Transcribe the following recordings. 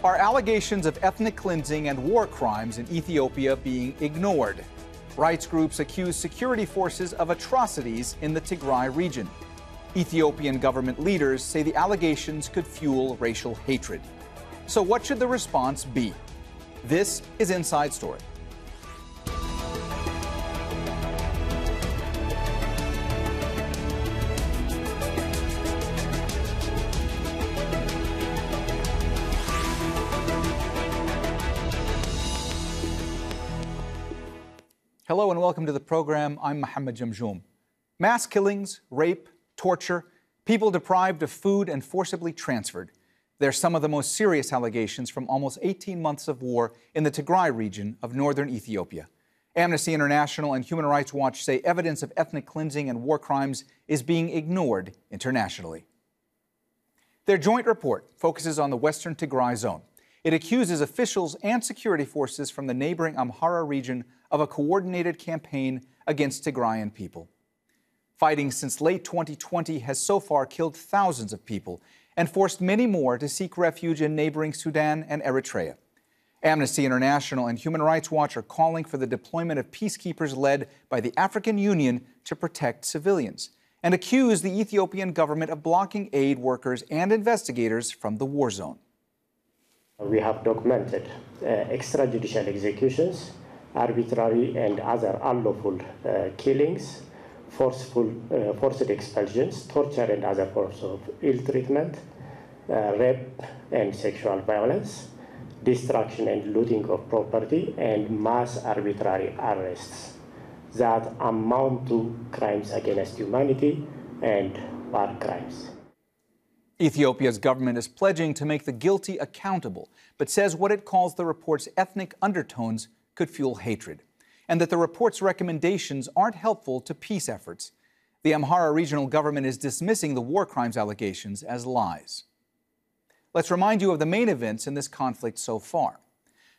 Are allegations of ethnic cleansing and war crimes in Ethiopia being ignored? Rights groups accuse security forces of atrocities in the Tigray region. Ethiopian government leaders say the allegations could fuel racial hatred. So what should the response be? This is Inside Story. Hello and welcome to the program. I'm Mohammed Jamjoom. Mass killings, rape, torture, people deprived of food and forcibly transferred. They're some of the most serious allegations from almost 18 months of war in the Tigray region of northern Ethiopia. Amnesty International and Human Rights Watch say evidence of ethnic cleansing and war crimes is being ignored internationally. Their joint report focuses on the western Tigray zone. It accuses officials and security forces from the neighboring Amhara region of a coordinated campaign against Tigrayan people. Fighting since late 2020 has so far killed thousands of people and forced many more to seek refuge in neighboring Sudan and Eritrea. Amnesty International and Human Rights Watch are calling for the deployment of peacekeepers led by the African Union to protect civilians and accuse the Ethiopian government of blocking aid workers and investigators from the war zone. We have documented extrajudicial executions, arbitrary and other unlawful killings, forced expulsions, torture and other forms of ill treatment, rape and sexual violence, destruction and looting of property, and mass arbitrary arrests that amount to crimes against humanity and war crimes. Ethiopia's government is pledging to make the guilty accountable, but says what it calls the report's ethnic undertones could fuel hatred, and that the report's recommendations aren't helpful to peace efforts. The Amhara regional government is dismissing the war crimes allegations as lies. Let's remind you of the main events in this conflict so far.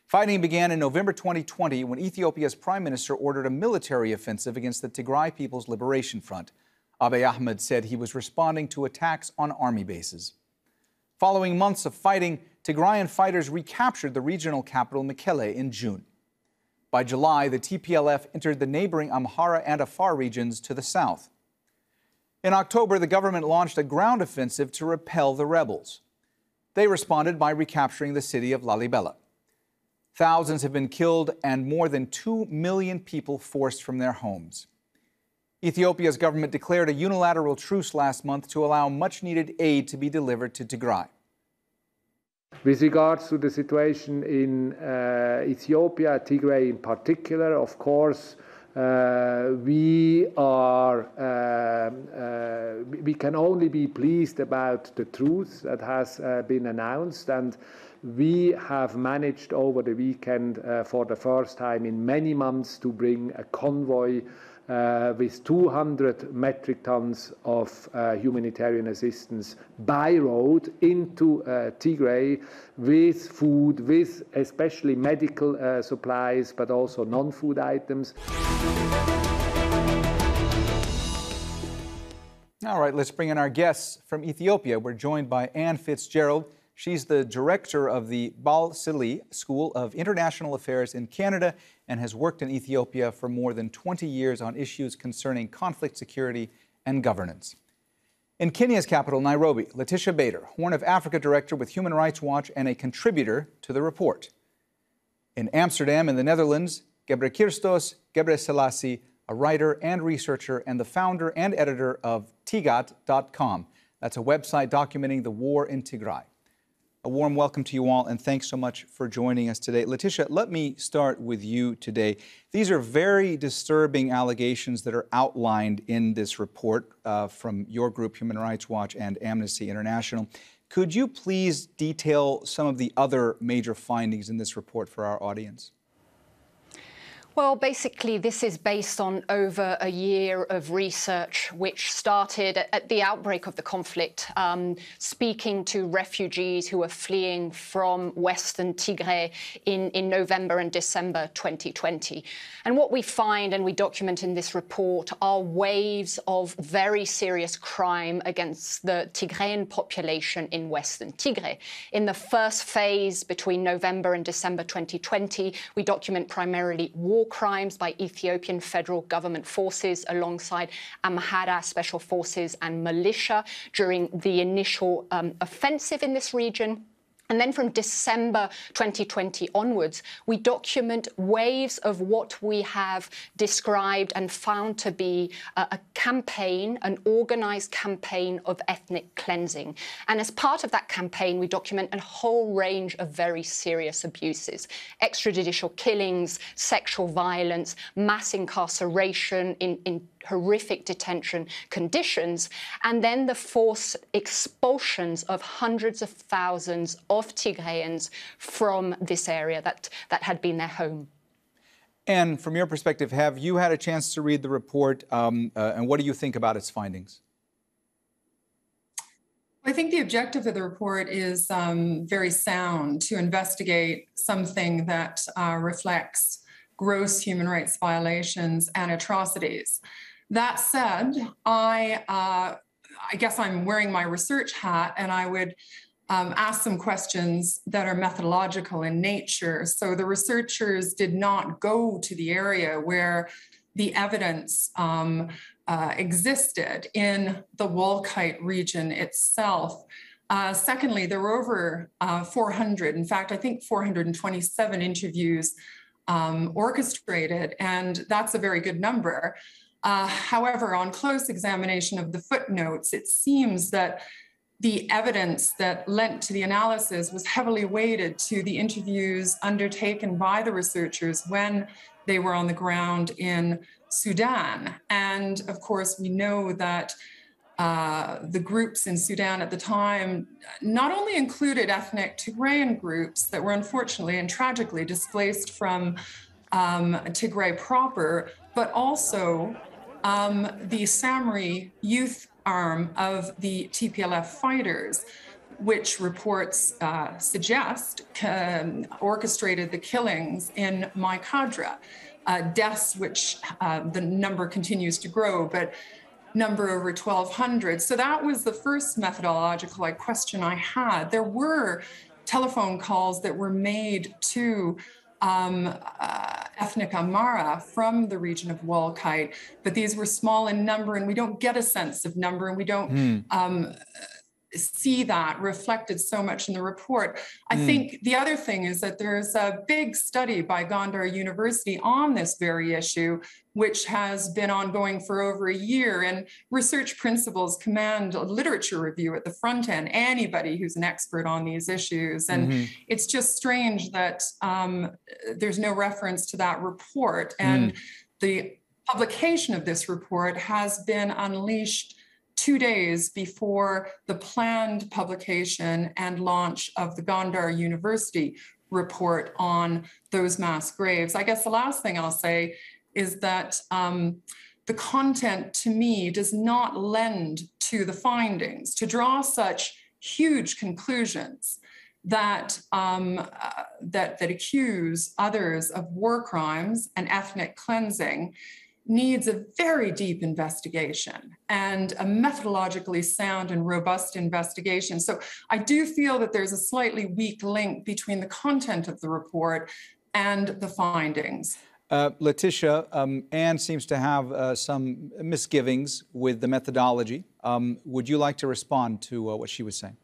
Fighting began in November 2020 when Ethiopia's prime minister ordered a military offensive against the Tigray People's Liberation Front. Abiy Ahmed said he was responding to attacks on army bases. Following months of fighting, Tigrayan fighters recaptured the regional capital Mekelle in June. By July, the TPLF entered the neighboring Amhara and Afar regions to the south. In October, the government launched a ground offensive to repel the rebels. They responded by recapturing the city of Lalibela. Thousands have been killed and more than 2 million people forced from their homes. Ethiopia's government declared a unilateral truce last month to allow much-needed aid to be delivered to Tigray. With regards to the situation in Ethiopia, Tigray in particular, of course, we can only be pleased about the truce that has been announced, and we have managed over the weekend for the first time in many months to bring a convoy with 200 metric tons of humanitarian assistance by road into Tigray with food, with especially medical supplies, but also non-food items. All right, let's bring in our guests from Ethiopia. We're joined by Fitz-Gerald. She's the director of the Balsillie School of International Affairs in Canada and has worked in Ethiopia for more than 20 years on issues concerning conflict security and governance. In Kenya's capital, Nairobi, Laetitia Bader, Horn of Africa director with Human Rights Watch and a contributor to the report. In Amsterdam, in the Netherlands, Gebrekirstos Gebreselassie, a writer and researcher and the founder and editor of Tigat.com. That's a website documenting the war in Tigray. A warm welcome to you all, and thanks so much for joining us today. Laetitia, let me start with you today. These are very disturbing allegations that are outlined in this report from your group, Human Rights Watch and Amnesty International. Could you please detail some of the other major findings in this report for our audience? Well, basically, this is based on over a year of research, which started at the outbreak of the conflict, speaking to refugees who were fleeing from Western Tigray in November and December 2020. And what we find, and we document in this report, are waves of very serious crime against the Tigrayan population in Western Tigray. In the first phase, between November and December 2020, we document primarily war crimes by Ethiopian federal government forces alongside Amhara special forces and militia during the initial offensive in this region. And then from December 2020 onwards, we document waves of what we have described and found to be a campaign, an organized campaign of ethnic cleansing. And as part of that campaign, we document a whole range of very serious abuses: extrajudicial killings, sexual violence, mass incarceration in horrific detention conditions, and then the forced expulsions of hundreds of thousands of Tigrayans from this area that had been their home. And from your perspective, have you had a chance to read the report, and what do you think about its findings? I think the objective of the report is very sound: to investigate something that reflects gross human rights violations and atrocities. That said, I guess I'm wearing my research hat, and I would ask some questions that are methodological in nature. So the researchers did not go to the area where the evidence existed in the Wolkite region itself. Secondly, there were over 400, in fact, I think 427 interviews orchestrated, and that's a very good number. However, on close examination of the footnotes, it seems that the evidence that lent to the analysis was heavily weighted to the interviews undertaken by the researchers when they were on the ground in Sudan. And of course, we know that the groups in Sudan at the time not only included ethnic Tigrayan groups that were unfortunately and tragically displaced from Tigray proper, but also the Samri youth arm of the TPLF fighters, which reports suggest orchestrated the killings in Maikadra, deaths which the number continues to grow, but number over 1,200. So that was the first methodological question I had. There were telephone calls that were made to ethnic Amhara from the region of Wolkite, but these were small in number, and we don't get a sense of number, and we don't see that reflected so much in the report. I think the other thing is that there's a big study by Gondar University on this very issue, which has been ongoing for over a year, and research principles command a literature review at the front end, anybody who's an expert on these issues. And it's just strange that there's no reference to that report. And the publication of this report has been unleashed 2 days before the planned publication and launch of the Gondar University report on those mass graves. I guess the last thing I'll say is that the content, to me, does not lend to the findings. To draw such huge conclusions that that accuse others of war crimes and ethnic cleansing needs a very deep investigation and a methodologically sound and robust investigation. So I do feel that there's a slightly weak link between the content of the report and the findings. Laetitia, Anne seems to have some misgivings with the methodology. Would you like to respond to what she was saying?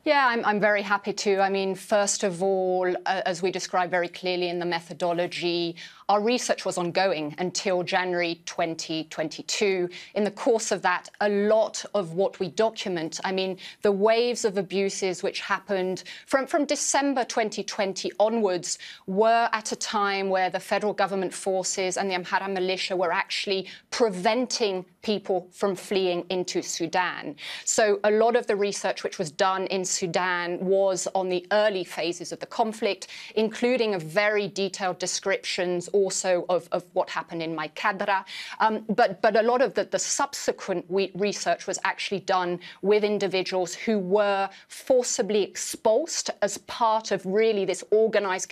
Yeah, I'm very happy to. I mean, first of all, as we describe very clearly in the methodology, our research was ongoing until January 2022. In the course of that, a lot of what we document, I mean, the waves of abuses which happened from December 2020 onwards were at a time where the federal government forces and the Amhara militia were actually preventing people from fleeing into Sudan. So a lot of the research which was done in Sudan was on the early phases of the conflict, including a very detailed descriptions also of what happened in Maikadra. But a lot of the subsequent research was actually done with individuals who were forcibly expulsed as part of really this organized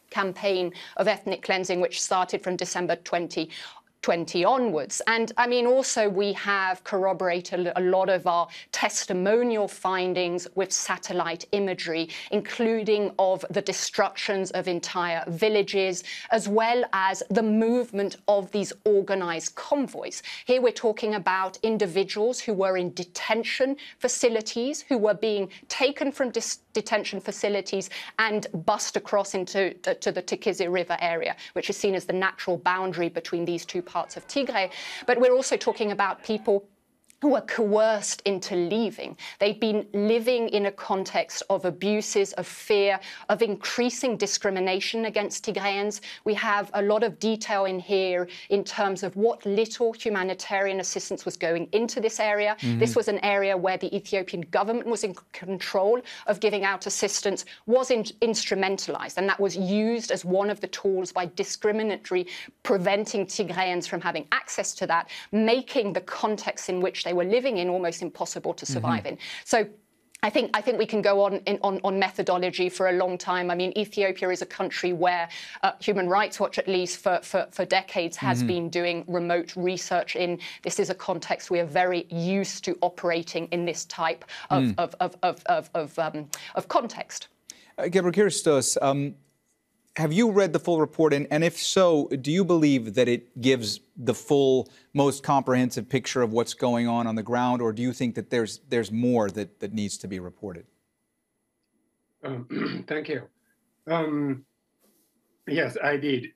campaign of ethnic cleansing, which started from December 2020 onwards. And I mean, also we have corroborated a lot of our testimonial findings with satellite imagery, including of the destructions of entire villages, as well as the movement of these organized convoys. Here we're talking about individuals who were in detention facilities, who were being taken from detention facilities and bussed across into to the Tikizi River area, which is seen as the natural boundary between these two parts of Tigray. But we're also talking about people who were coerced into leaving. They'd been living in a context of abuses, of fear, of increasing discrimination against Tigrayans. We have a lot of detail in here in terms of what little humanitarian assistance was going into this area. This was an area where the Ethiopian government was in control of giving out assistance, was instrumentalized, and that was used as one of the tools by discriminatory preventing Tigrayans from having access to that, making the context in which they were living in almost impossible to survive in. So I think we can go on methodology for a long time. I mean, Ethiopia is a country where Human Rights Watch, at least for decades, has been doing remote research in. This is a context we are very used to operating in this type of context. Gebrekirstos, have you read the full report? And if so, do you believe that it gives the full, most comprehensive picture of what's going on the ground, or do you think that there's more that needs to be reported? Thank you. Yes, I did.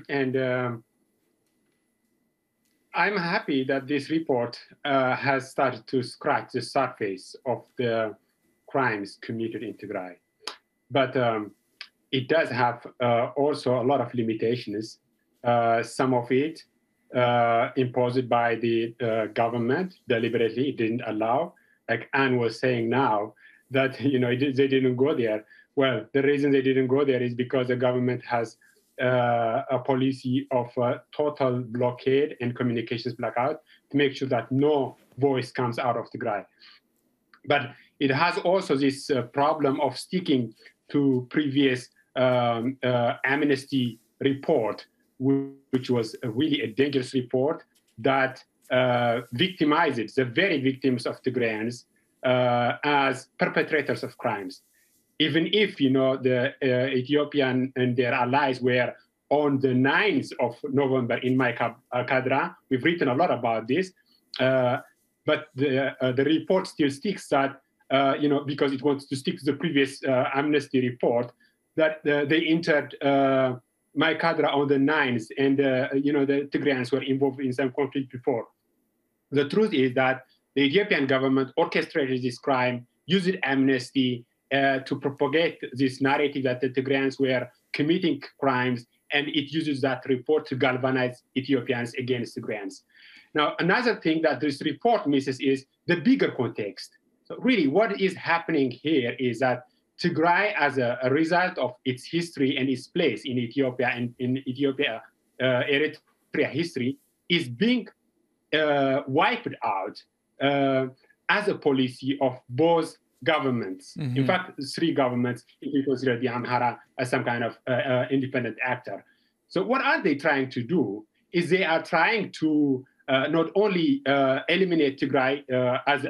And I'm happy that this report has started to scratch the surface of the crimes committed in Tigray. But it does have also a lot of limitations, some of it imposed by the government deliberately. It didn't allow. Like Anne was saying now, that they didn't go there. Well, the reason they didn't go there is because the government has a policy of total blockade and communications blackout to make sure that no voice comes out of Tigray. But it has also this problem of sticking to previous amnesty report, which was really a dangerous report that victimizes the very victims of Tigrayans as perpetrators of crimes. Even if, the Ethiopian and their allies were on the 9th of November in Maikadra, we've written a lot about this, but the report still sticks that, because it wants to stick to the previous amnesty report, that they entered Maikadra on the 9th, and the Tigrayans were involved in some conflict before. The truth is that the Ethiopian government orchestrated this crime, used amnesty to propagate this narrative that the Tigrayans were committing crimes, and it uses that report to galvanize Ethiopians against Tigrayans. Now, another thing that this report misses is the bigger context. So really, what is happening here is that Tigray, as a result of its history and its place in Ethiopia and in Ethiopia, Eritrea history, is being wiped out as a policy of both governments. In fact, 3 governments, if you consider the Amhara as some kind of independent actor. So what are they trying to do is they are trying to not only eliminate Tigray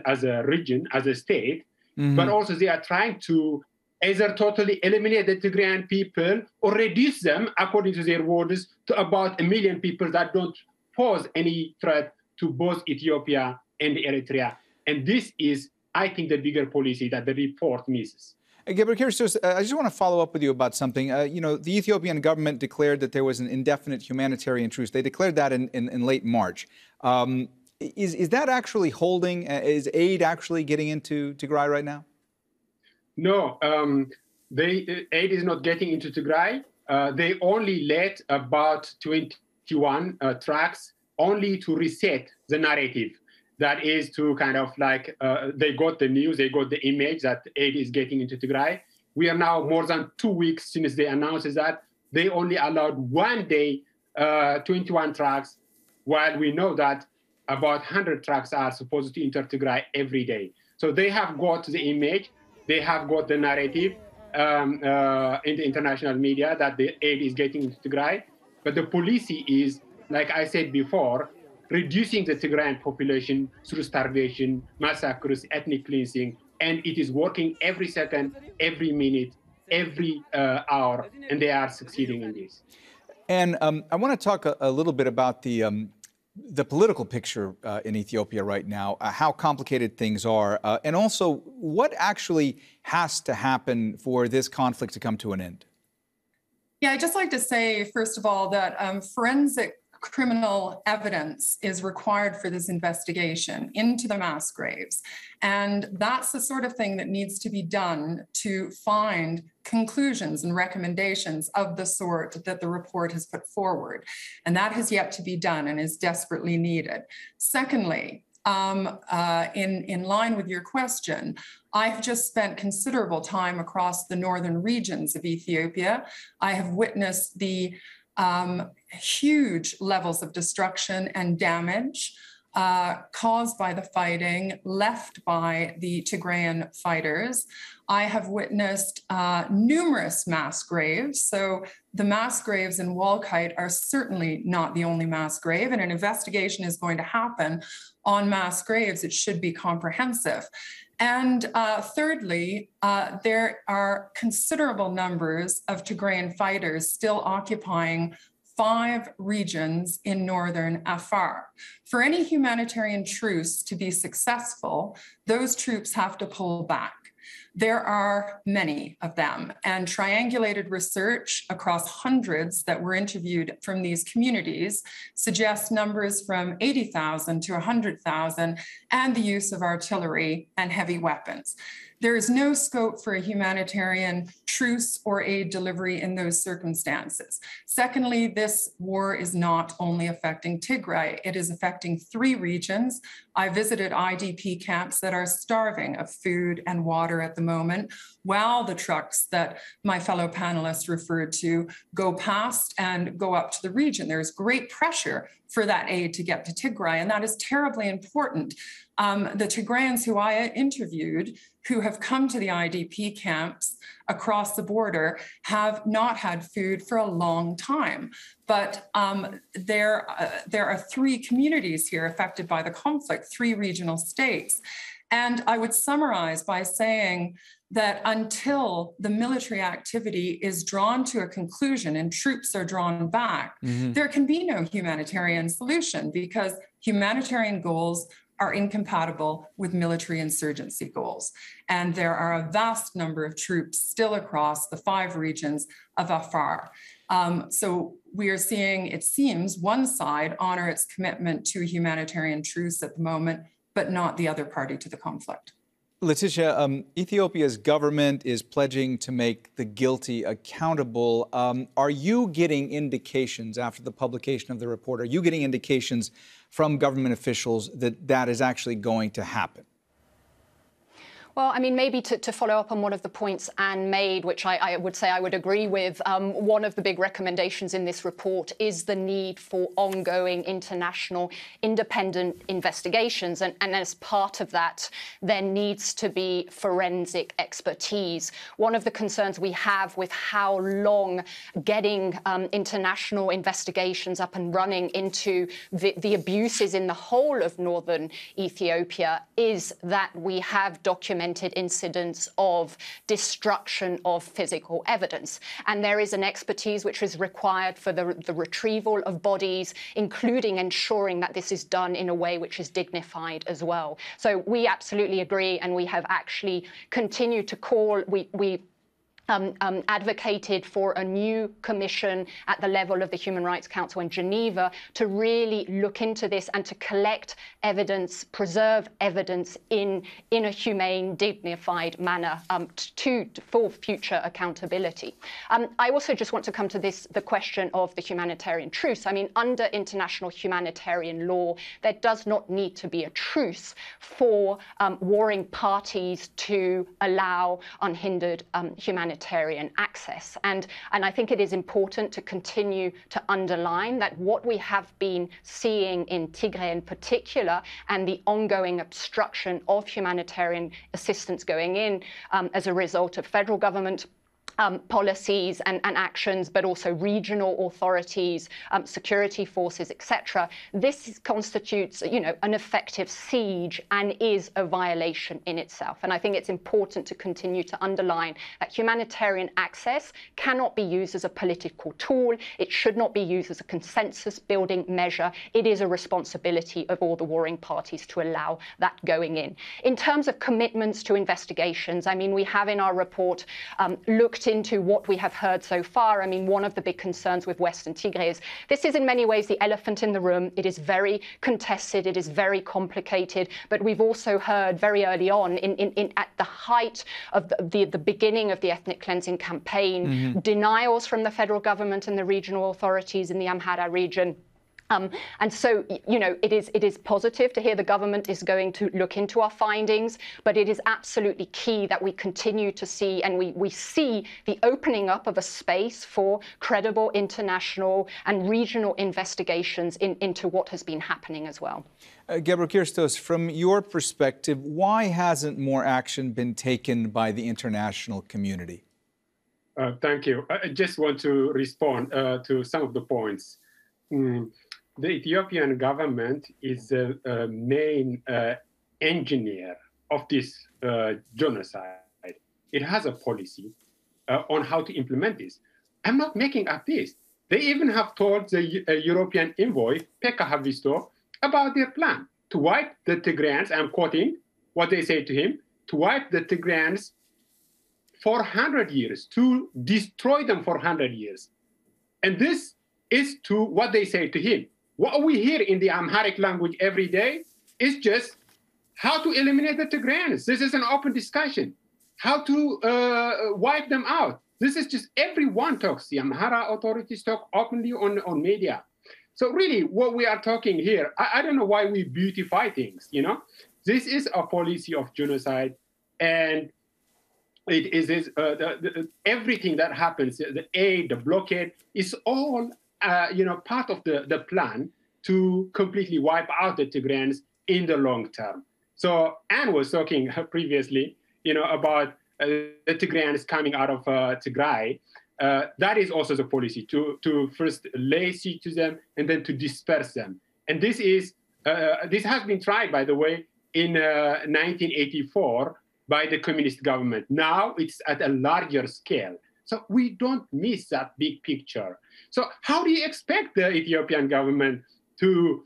as a region, as a state, but also they are trying to either totally eliminate the Tigrayan people or reduce them, according to their words, to about 1 million people that don't pose any threat to both Ethiopia and Eritrea. And this is, I think, the bigger policy that the report misses. Gebrekirstos, I just want to follow up with you about something. The Ethiopian government declared that there was an indefinite humanitarian truce. They declared that in late March. Is that actually holding? Is aid actually getting into Tigray right now? No, aid is not getting into Tigray. They only let about 21 trucks only to reset the narrative. That is to kind of like, they got the news, they got the image that aid is getting into Tigray. We are now more than 2 weeks since they announced that. They only allowed 1 day 21 trucks, while we know that about 100 trucks are supposed to enter Tigray every day. So they have got the image, they have got the narrative in the international media that the aid is getting into Tigray. But the policy is, like I said before, reducing the Tigrayan population through starvation, massacres, ethnic cleansing, and it is working every second, every minute, every hour, and they are succeeding in this. And I want to talk a little bit about the political picture in Ethiopia right now, how complicated things are, and also what actually has to happen for this conflict to come to an end. Yeah, I'd just like to say, first of all, that forensic criminal evidence is required for this investigation into the mass graves. And that's the sort of thing that needs to be done to find conclusions and recommendations of the sort that the report has put forward. And that has yet to be done and is desperately needed. Secondly, in line with your question, I've just spent considerable time across the northern regions of Ethiopia. I have witnessed the huge levels of destruction and damage caused by the fighting left by the Tigrayan fighters. I have witnessed numerous mass graves. So the mass graves in Walkite are certainly not the only mass grave, and an investigation is going to happen on mass graves. It should be comprehensive. And thirdly, there are considerable numbers of Tigrayan fighters still occupying 5 regions in northern Afar. For any humanitarian truce to be successful, those troops have to pull back. There are many of them, and triangulated research across hundreds that were interviewed from these communities suggests numbers from 80,000 to 100,000 and the use of artillery and heavy weapons. There is no scope for a humanitarian truce or aid delivery in those circumstances. Secondly, this war is not only affecting Tigray, it is affecting 3 regions. I visited IDP camps that are starving of food and water at the moment, while the trucks that my fellow panelists referred to go past and go up to the region. There's great pressure for that aid to get to Tigray, and that is terribly important. The Tigrayans who I interviewed, who have come to the IDP camps across the border, have not had food for a long time. But there are 3 communities here affected by the conflict, 3 regional states. And I would summarize by saying that until the military activity is drawn to a conclusion and troops are drawn back, there can be no humanitarian solution, because humanitarian goals are incompatible with military insurgency goals. And there are a vast number of troops still across the 5 regions of Afar. So we are seeing, it seems, one side honor its commitment to a humanitarian truce at the moment, but not the other party to the conflict. Laetitia, Ethiopia's government is pledging to make the guilty accountable. Are you getting indications after the publication of the report? Are you getting indications from government officials that that is actually going to happen? Well, I mean, maybe to follow up on one of the points Anne made, which I would say I would agree with, one of the big recommendations in this report is the need for ongoing international independent investigations. And as part of that, there needs to be forensic expertise. One of the concerns we have with how long getting international investigations up and running into the abuses in the whole of northern Ethiopia is that we have documented documented incidents of destruction of physical evidence. And there is an expertise which is required for the retrieval of bodies, including ensuring that this is done in a way which is dignified as well. So we absolutely agree, and we have actually continued to call, we advocated for a new commission at the level of the Human Rights Council in Geneva to really look into this and to collect evidence, preserve evidence in a humane, dignified manner for future accountability. I also just want to come to the question of the humanitarian truce. I mean, under international humanitarian law, there does not need to be a truce for warring parties to allow unhindered humanitarian access. And I think it is important to continue to underline that what we have been seeing in Tigray in particular, and the ongoing obstruction of humanitarian assistance going in as a result of federal government policies and actions, but also regional authorities, security forces, etc. This constitutes, an effective siege and is a violation in itself. And I think it's important to continue to underline that humanitarian access cannot be used as a political tool. It should not be used as a consensus-building measure. It is a responsibility of all the warring parties to allow that going in. In terms of commitments to investigations, I mean, we have in our report looked into what we have heard so far. I mean, one of the big concerns with Western Tigray is this is in many ways the elephant in the room. It is very contested. It is very complicated. But we've also heard very early on, at the height of the beginning of the ethnic cleansing campaign, denials from the federal government and the regional authorities in the Amhara region. And so, it is positive to hear the government is going to look into our findings, but it is absolutely key that we continue to see, and we see the opening up of a space for credible international and regional investigations into what has been happening as well. Gebrekirstos, from your perspective, why hasn't more action been taken by the international community? Thank you. I just want to respond to some of the points. The Ethiopian government is the main engineer of this genocide. It has a policy on how to implement this. I'm not making up this. They even have told the European envoy, Pekka Haavisto, about their plan to wipe the Tigrayans, I'm quoting what they say to him, to wipe the Tigrayans for 100 years, to destroy them for 100 years. And this is to what they say to him. What we hear in the Amharic language every day is just how to eliminate the Tigrayans. This is an open discussion. How to wipe them out. This is just everyone talks. The Amhara authorities talk openly on media. So really, what we are talking here, I don't know why we beautify things, This is a policy of genocide, and it is everything that happens, the aid, the blockade, is all part of the plan to completely wipe out the Tigrayans in the long term. So Anne was talking previously, about the Tigrayans coming out of Tigray. That is also the policy, to first lay siege to them and then to disperse them. And this has been tried, by the way, in 1984 by the communist government. Now it's at a larger scale. So we don't miss that big picture. So how do you expect the Ethiopian government to,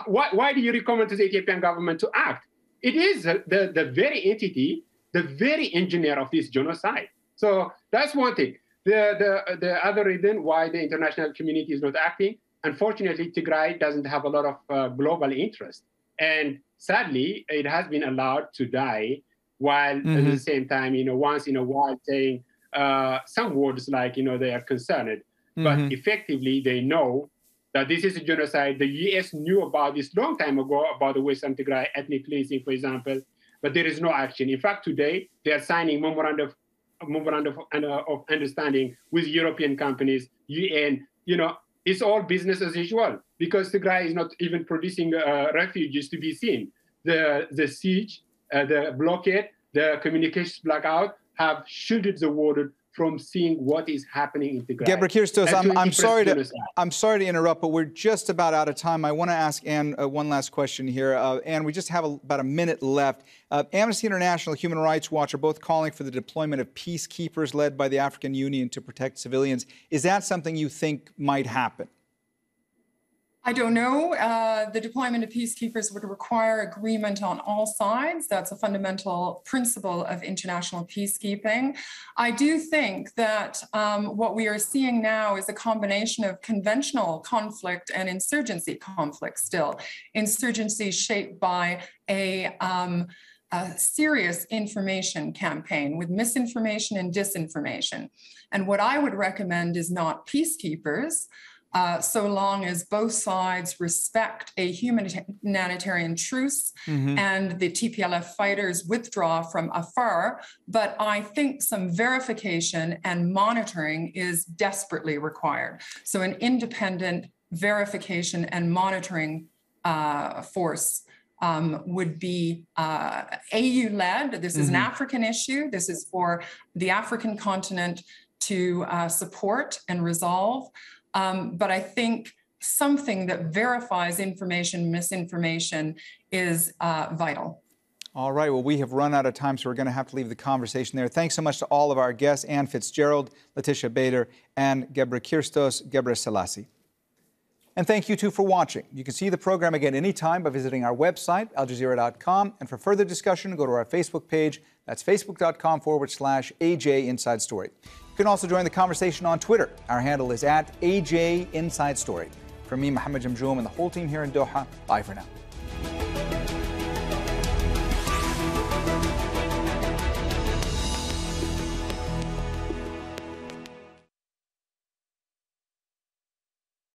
why do you recommend to the Ethiopian government to act? It is the very entity, the very engineer of this genocide. So that's one thing. The other reason why the international community is not acting, unfortunately, Tigray doesn't have a lot of global interest. And sadly, it has been allowed to die, while at the same time, once in a while saying some words like, they are concerned. But effectively, they know that this is a genocide. The US knew about this long time ago, about the Western Tigray ethnic cleansing, for example, but there is no action. In fact, today, they are signing memorandum of understanding with European companies, UN. It's all business as usual, because Tigray is not even producing refugees to be seen. The siege, the blockade, the communications blackout have shielded the water from seeing what is happening in Tigray. Gebrekirstos, I'm sorry to interrupt, but we're just about out of time. I want to ask Anne one last question here. Anne, we just have about a minute left. Amnesty International, Human Rights Watch are both calling for the deployment of peacekeepers led by the African Union to protect civilians. Is that something you think might happen? I don't know. The deployment of peacekeepers would require agreement on all sides. That's a fundamental principle of international peacekeeping. I do think that what we are seeing now is a combination of conventional conflict and insurgency conflict still. Insurgency shaped by a serious information campaign with misinformation and disinformation. And what I would recommend is not peacekeepers, so long as both sides respect a humanitarian truce and the TPLF fighters withdraw from afar. But I think some verification and monitoring is desperately required. So an independent verification and monitoring force would be AU-led. This is an African issue. This is for the African continent to support and resolve. But I think something that verifies information, misinformation is vital. All right. Well, we have run out of time, so we're going to have to leave the conversation there. Thanks so much to all of our guests, Anne Fitz-Gerald, Laetitia Bader, and Gebrekirstos Gebreselassie. And thank you, too, for watching. You can see the program again anytime by visiting our website, aljazeera.com. And for further discussion, go to our Facebook page. That's facebook.com/AJ Inside Story. You can also join the conversation on Twitter. Our handle is @AJ Inside Story. From me, Mohammed Jamjoom, and the whole team here in Doha, bye for now.